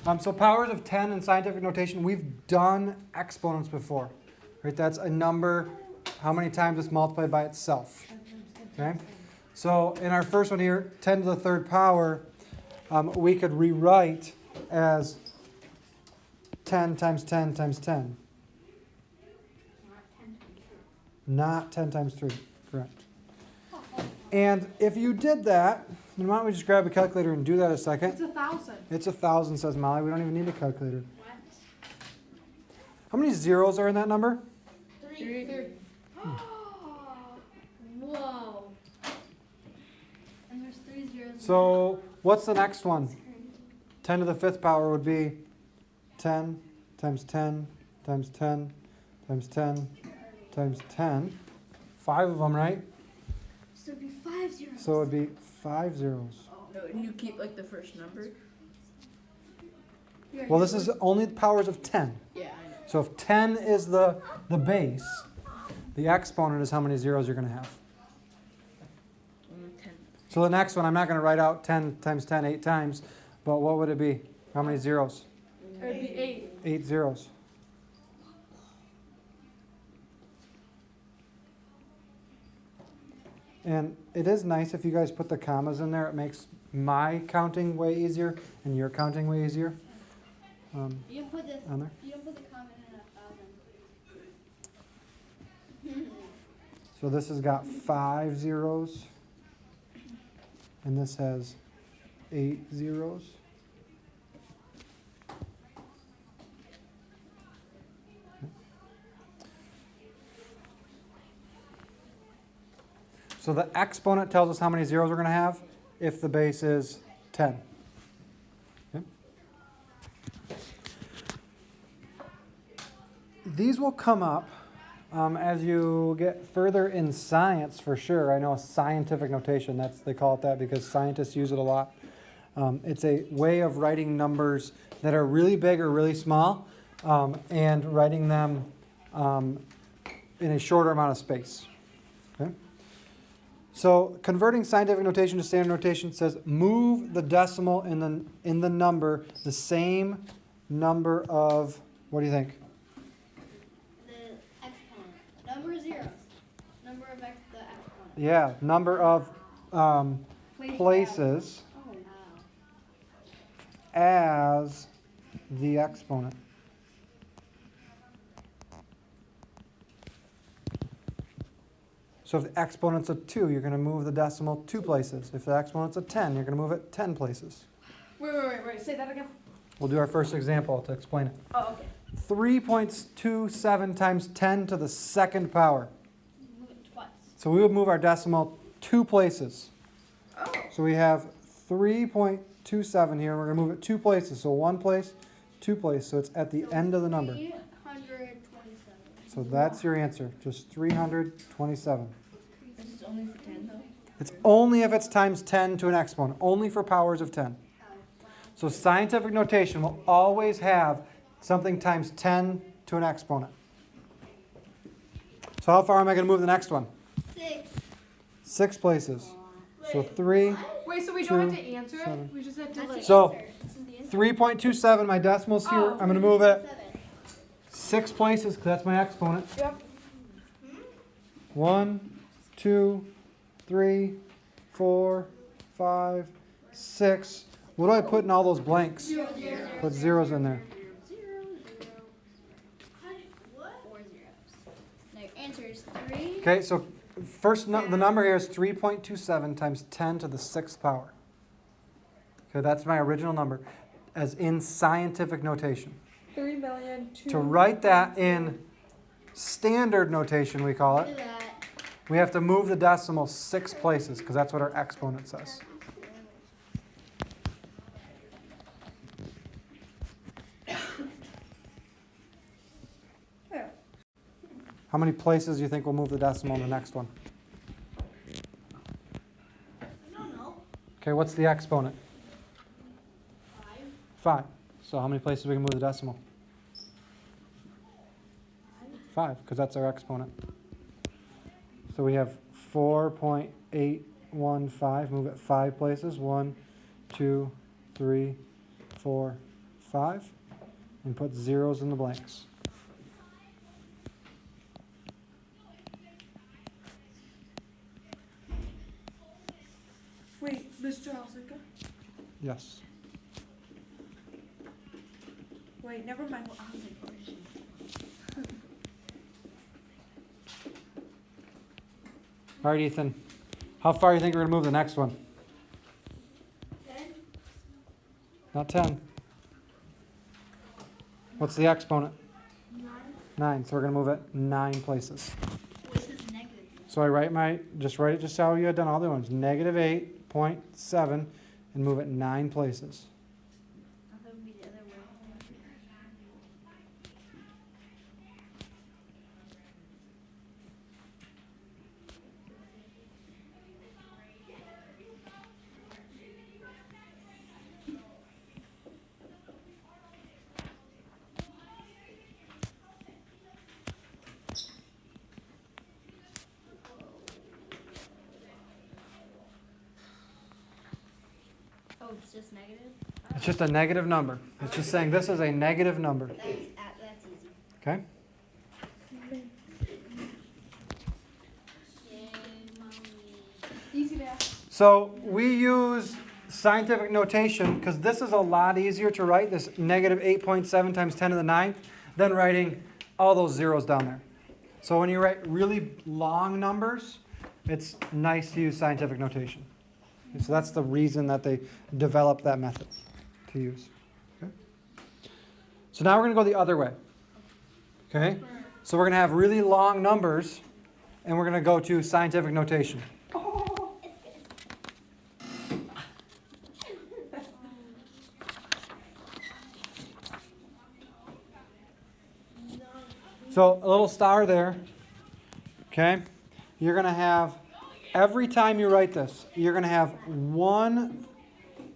So powers of 10 in scientific notation, we've done exponents before. Right? That's a number, how many times it's multiplied by itself. Okay? So in our first one here, 10 to the third power, we could rewrite as 10 times 10 times 10. Not 10 times 3. Correct. And if you did that, then why don't we just grab a calculator and do that a second? It's 1,000. It's 1,000, says Molly. We don't even need a calculator. What? How many zeros are in that number? 3. Whoa. And there's 3 zeros. So what's the next one? 10 to the fifth power would be 10 times 10 times 10 times 10 times 10. 5 of them, right? So it'd be 5 zeros. So it would be 5 zeros. No, and you keep like the first number? Well, this is only the powers of 10. Yeah, I know. So if 10 is the base, the exponent is how many zeros you're going to have. 10. So the next one, I'm not going to write out 10 times 10 8 times, but what would it be? How many zeros? It would be 8. 8 zeros. And it is nice if you guys put the commas in there. It makes my counting way easier and your counting way easier. You don't put the On there. you don't put the comment in 1,000. So this has got 5 zeros. And this has 8 zeros. So the exponent tells us how many zeros we're going to have if the base is 10. Okay. These will come up as you get further in science for sure. I know scientific notation, they call it that because scientists use it a lot. It's a way of writing numbers that are really big or really small and writing them in a shorter amount of space. Okay? So converting scientific notation to standard notation says move the decimal in the number the same number of, what do you think? The exponent. Number of zeros. Number of the exponent. Yeah, number of places Oh, wow. as the exponent. So if the exponent's a 2, you're going to move the decimal 2 places. If the exponent's a 10, you're going to move it 10 places. Wait. Say that again. We'll do our first example to explain it. Oh, okay. 3.27 times 10 to the second power. Move it twice. So we would move our decimal 2 places. Oh. So we have 3.27 here, and we're going to move it 2 places. So 1 place, 2 places. So it's at the end of the number. 327. So that's your answer, just 327. This is only for 10 though? It's only if it's times 10 to an exponent, only for powers of 10. So scientific notation will always have something times 10 to an exponent. So how far am I going to move the next one? 6. 6 places. So 3. Wait, so we don't have to 2, answer 7. it? We just have to That's like... the So- answer. This is the answer. 3.27, my decimal's here. Oh. I'm going to move it 7. 6 places because that's my exponent. Yep. 1, 2, 3, 4, 5, 6. What do I put in all those blanks? 0, 0. Put zeros in there. 0, 0. What? 4 zeros. Now your answer is 3. Okay, so first the number here is 3.27 times 10 to the 6th power. Okay, that's my original number, as in scientific notation. 3,000,000. To write that in standard notation, we call Do it, that. we have to move the decimal 6 places, because that's what our exponent says. Yeah. How many places do you think we'll move the decimal in the next one? I don't know. Okay, what's the exponent? 5. 5. So how many places we can move the decimal? 5, because that's our exponent. So we have 4.815. Move it 5 places. 1, 2, 3, 4, 5, and put zeros in the blanks. Wait, Mr. Helsinka? Yes. Wait, never mind. I was like, All right, Ethan. How far do you think we're going to move the next one? 10. Not 10. What's the exponent? 9. 9. So we're going to move it 9 places. This is negative. So I write it just how you had done all the other ones. Negative 8.7 and move it 9 places. I thought it would be the other way. Oh, it's just negative? It's just a negative number. It's just saying this is a negative number. That's easy. Okay? Yay, mommy. easy math. So we use scientific notation because this is a lot easier to write, this negative 8.7 times 10 to the 9th, than writing all those zeros down there. So when you write really long numbers, it's nice to use scientific notation. So that's the reason that they developed that method to use. Okay? So now we're going to go the other way. Okay? So we're going to have really long numbers, and we're going to go to scientific notation. So a little star there. Okay? You're going to have, every time you write this, you're going to have one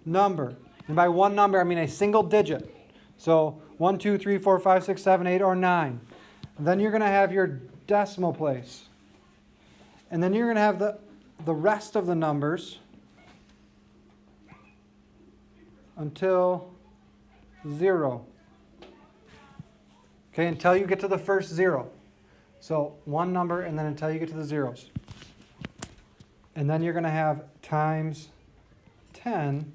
number. And by one number, I mean a single digit. So 1, 2, 3, 4, 5, 6, 7, 8, or 9. And then you're going to have your decimal place. And then you're going to have the rest of the numbers until 0. Okay, until you get to the first 0. So one number, and then until you get to the zeros. And then you're going to have times 10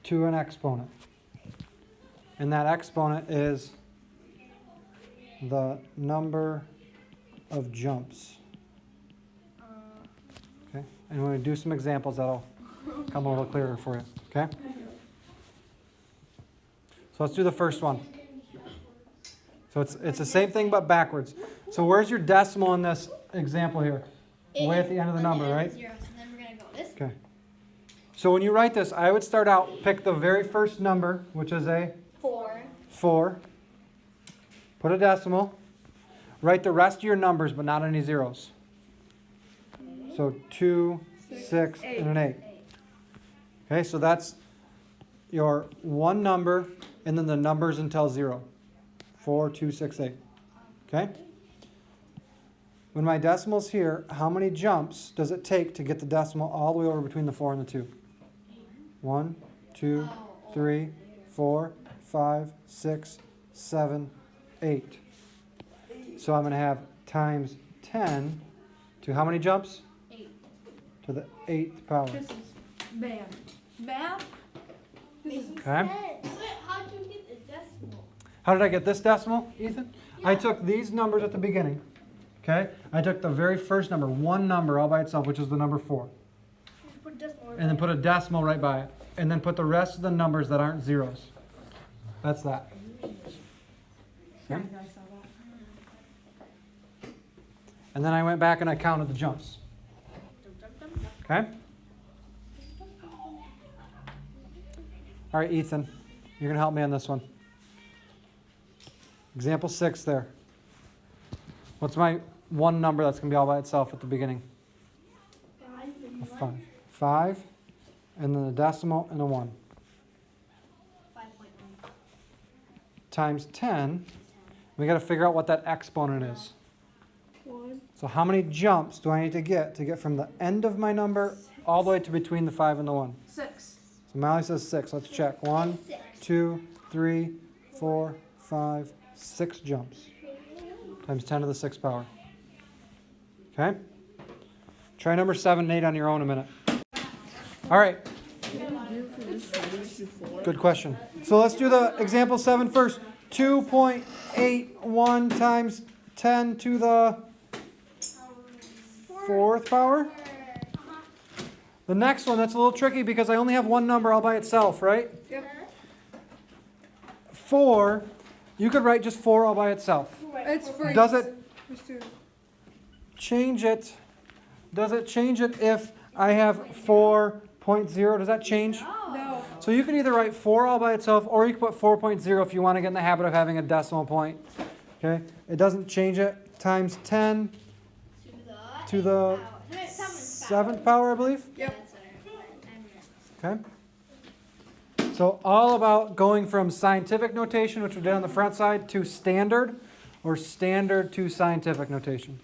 to an exponent. And that exponent is the number of jumps. Okay? And when we do some examples, that'll come a little clearer for you. Okay? So let's do the first one. So it's the same thing but backwards. So where's your decimal in this example here? Way at the end of the number, right? 0. So then we're going to go this. Okay. So when you write this, I would start out, pick the very first number, which is a 4. 4. Put a decimal. Write the rest of your numbers, but not any zeros. So 2, 6, and an 8. Okay, so that's your one number, and then the numbers until 0. 4, 2, 6, 8. Okay? When my decimal's here, how many jumps does it take to get the decimal all the way over between the 4 and the 2? 1, 2, 3, 4, 5, 6, 7, 8. So I'm going to have times 10 to how many jumps? 8. To the 8th power. This is math. Math? This is Okay? Wait, how'd you get the decimal? How did I get this decimal, Ethan? I took these numbers at the beginning. Okay? I took the very first number, one number all by itself, which is the number 4. Put a decimal And then put a decimal right by it. And then put the rest of the numbers that aren't zeros. That's that. Okay? I saw that. And then I went back and I counted the jumps. Okay? All right, Ethan, you're going to help me on this one. Example 6 there. What's my one number that's going to be all by itself at the beginning? 5. 5, and then a decimal and a 1. 5.1. Times 10. We got to figure out what that exponent is. 1. So how many jumps do I need to get from the end of my number all the way to between the 5 and the 1? 6. So Molly says 6. Let's check. 1, 2, 3, 4, 5, 6 jumps times 10 to the 6th power. Okay? Try number 7 and 8 on your own in a minute. All right. Good question. So let's do the example 7 first. 2.81 times 10 to the 4th power. The next one, that's a little tricky because I only have one number all by itself, right? Yep. 4, you could write just 4 all by itself. It's free. Does it Just do- change it? Does it change it if I have 4.0? Does that change? No. So you can either write 4 all by itself or you can put 4.0 if you want to get in the habit of having a decimal point. Okay? It doesn't change it. Times 10 to the 7th power, I believe. Yep. Okay? So all about going from scientific notation, which we did on the front side, to standard, or standard to scientific notation.